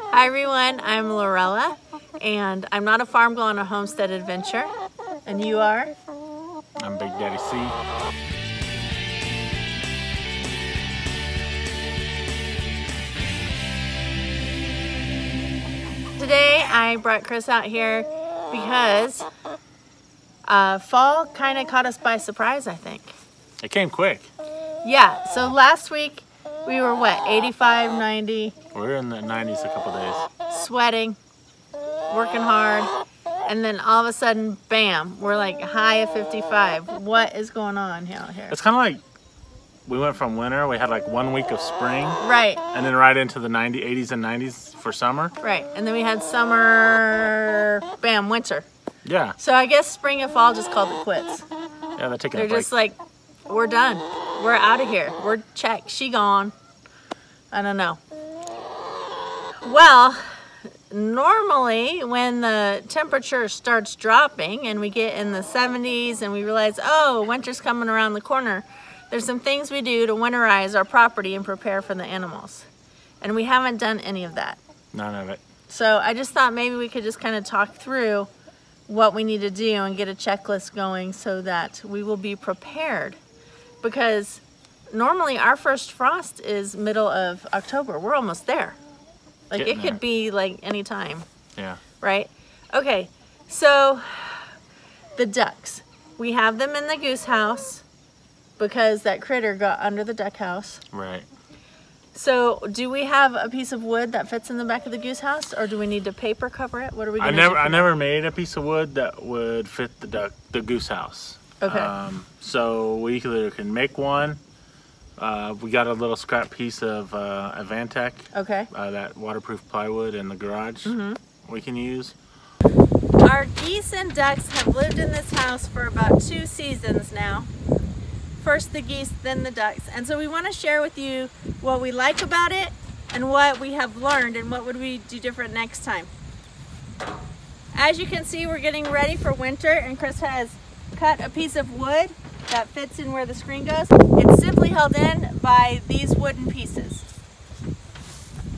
Hi everyone, I'm Lorella, and I'm not a farm girl on a homestead adventure. And you are? I'm Big Daddy C. Today I brought Chris out here because fall kind of caught us by surprise, I think. It came quick. Yeah, so last week we were what, 85, 90? We were in the 90s a couple days. Sweating, working hard, and then all of a sudden, bam, we're like high of 55. What is going on out here? It's kind of like we went from winter, we had like 1 week of spring. Right. And then right into the 80s and 90s for summer. Right, and then we had summer, bam, winter. Yeah. So I guess spring and fall just called it quits. Yeah, they're taking a They're break. just like, we're done. We're out of here. We're checked. She gone. I don't know. Well, normally when the temperature starts dropping and we get in the 70s and we realize, oh, winter's coming around the corner, there's some things we do to winterize our property and prepare for the animals. And we haven't done any of that. None of it. So I just thought maybe we could just kind of talk through what we need to do and get a checklist going so that we will be prepared. Because normally our first frost is middle of October. We're almost there. Like Getting it could there. be like any time. Yeah. Right? Okay, so the ducks. We have them in the goose house because that critter got under the duck house. Right. So do we have a piece of wood that fits in the back of the goose house, or do we need to paper cover it? What are we gonna do? I never made a piece of wood that would fit the goose house. Okay. So we either can make one. We got a little scrap piece of Avantech. Okay. That waterproof plywood in the garage we can use. Our geese and ducks have lived in this house for about 2 seasons now. First the geese, then the ducks. And so we want to share with you what we like about it and what we have learned and what would we do different next time. As you can see, we're getting ready for winter, and Chris has cut a piece of wood that fits in where the screen goes. It's simply held in by these wooden pieces.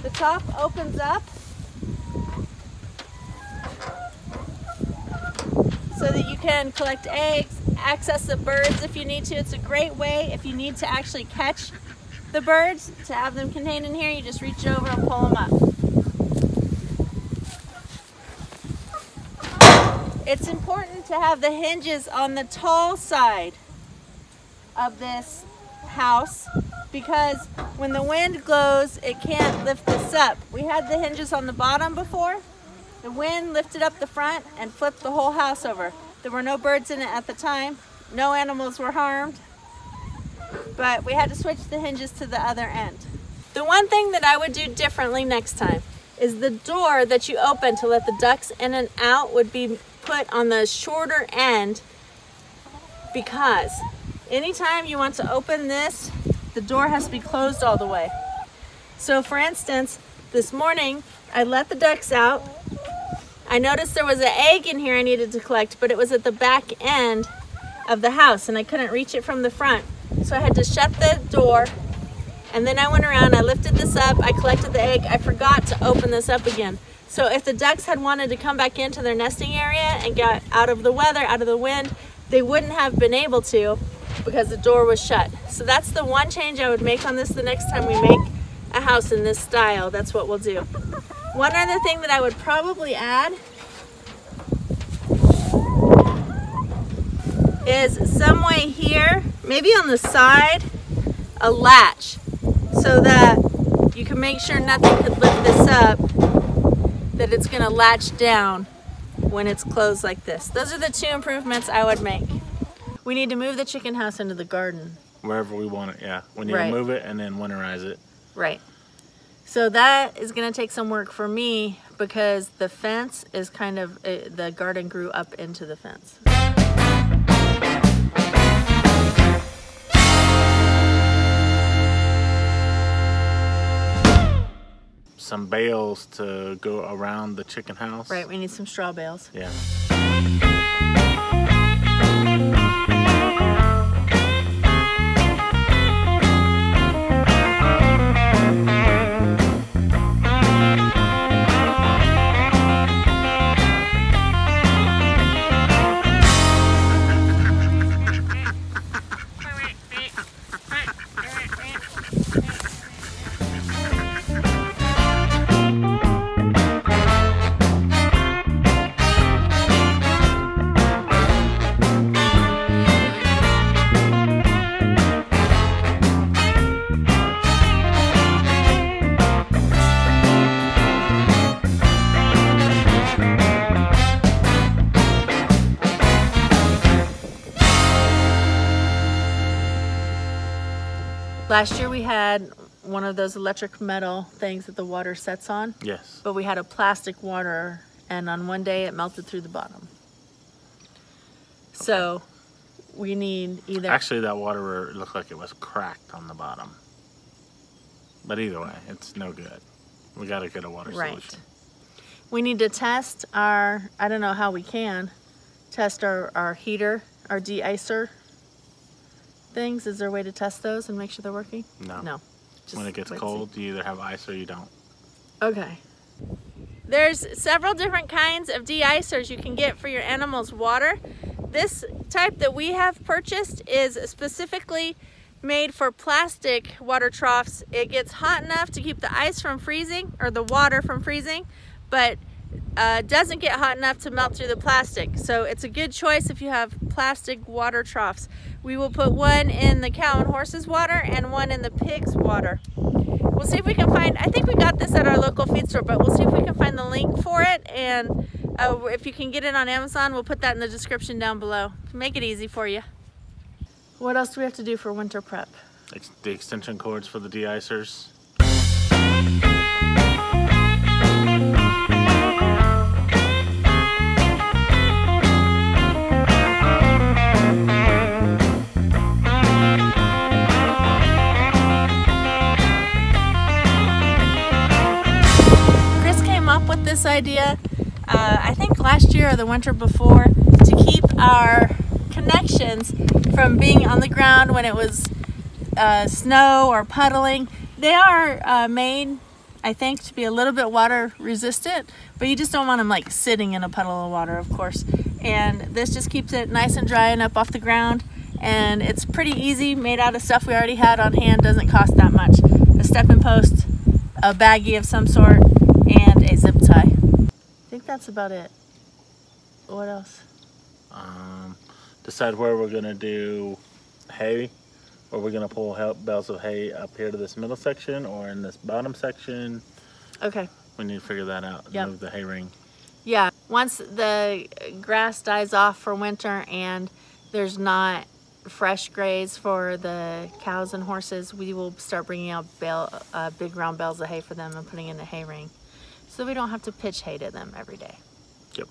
The top opens up so that you can collect eggs, access the birds if you need to. It's a great way if you need to actually catch the birds, to have them contained in here. You just reach over and pull them up. It's important to have the hinges on the tall side of this house because when the wind blows, it can't lift this up. We had the hinges on the bottom before. The wind lifted up the front and flipped the whole house over. There were no birds in it at the time. No animals were harmed, but we had to switch the hinges to the other end. The one thing that I would do differently next time is the door that you open to let the ducks in and out would be put on the shorter end, because anytime you want to open this, the door has to be closed all the way. So for instance, this morning I let the ducks out. I noticed there was an egg in here I needed to collect, but it was at the back end of the house and I couldn't reach it from the front. So I had to shut the door, and then I went around, I lifted this up, I collected the egg. I forgot to open this up again. So if the ducks had wanted to come back into their nesting area and got out of the weather, out of the wind, they wouldn't have been able to because the door was shut. So that's the one change I would make on this the next time we make a house in this style. That's what we'll do. One other thing that I would probably add is some way here, maybe on the side, a latch so that you can make sure nothing could lift this up, that it's gonna latch down when it's closed like this. Those are the 2 improvements I would make. We need to move the chicken house into the garden. Wherever we want it, yeah. We need Right. to move it and then winterize it. Right. So that is gonna take some work for me because the fence is kind of, the garden grew up into the fence. Some bales to go around the chicken house. Right, we need some straw bales. Yeah. Last year we had one of those electric metal things that the water sets on. Yes. But we had a plastic water, and on one day it melted through the bottom. Okay. So we need either... Actually, that water looked like it was cracked on the bottom. But either way, it's no good. We got to get a water solution. We need to test our, I don't know how we can, test our heater, our De-Icer things. Is there a way to test those and make sure they're working? No. No. Just when it gets cold, you either have ice or you don't. Okay. There's several different kinds of De-Icers you can get for your animals' water. This type that we have purchased is specifically made for plastic water troughs. It gets hot enough to keep the ice from freezing, or the water from freezing, but doesn't get hot enough to melt through the plastic. So it's a good choice if you have plastic water troughs. We will put one in the cow and horse's water and one in the pig's water. We'll see if we can find, I think we got this at our local feed store, but we'll see if we can find the link for it, and if you can get it on Amazon, we'll put that in the description down below to make it easy for you. What else do we have to do for winter prep? The extension cords for the De-Icers. With this idea, I think last year or the winter before, to keep our connections from being on the ground when it was snow or puddling. They are made, I think, to be a little bit water resistant, but you just don't want them like sitting in a puddle of water, of course. And this just keeps it nice and dry and up off the ground, and it's pretty easy, made out of stuff we already had on hand, doesn't cost that much. A stepping post, a baggie of some sort, and a zip tie. I think that's about it. What else? Decide where we're gonna do hay, or we're gonna pull bales of hay up here to this middle section or in this bottom section. Okay. We need to figure that out. Yep. Move the hay ring. Yeah, once the grass dies off for winter and there's not fresh graze for the cows and horses, we will start bringing out big round bales of hay for them and putting in the hay ring, so we don't have to pitch hay to them every day. Yep.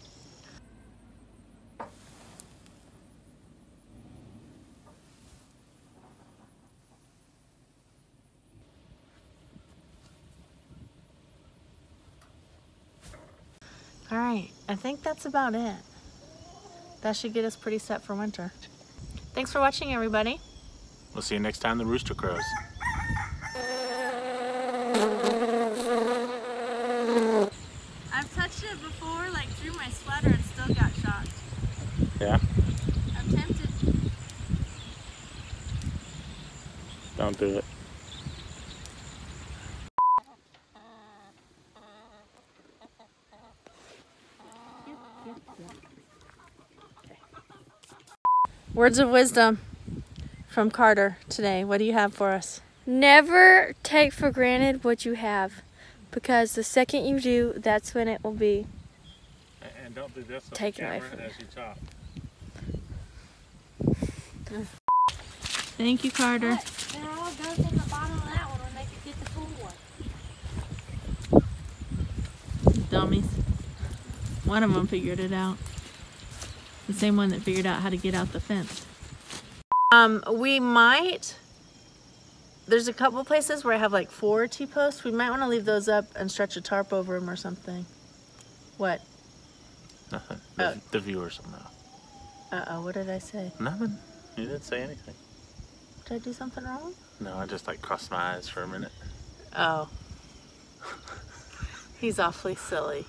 All right, I think that's about it. That should get us pretty set for winter. Thanks for watching, everybody. We'll see you next time the rooster crows. I've touched it before, like through my sweater, and still got shocked. Yeah? I'm tempted. Don't do it. Words of wisdom from Carter today. What do you have for us? Never take for granted what you have, because the second you do, that's when it will be and don't do this taken away from as you chop. Thank you, Carter. It all goes in the bottom of that one when they can get the full one. Dummies. One of them figured it out. The same one that figured out how to get out the fence. We might, there's a couple places where I have like 4 T-posts. We might want to leave those up and stretch a tarp over them or something. What? Nothing. The viewers will know. Uh-oh, what did I say? Nothing. You didn't say anything. Did I do something wrong? No, I just like crossed my eyes for a minute. Oh. He's awfully silly.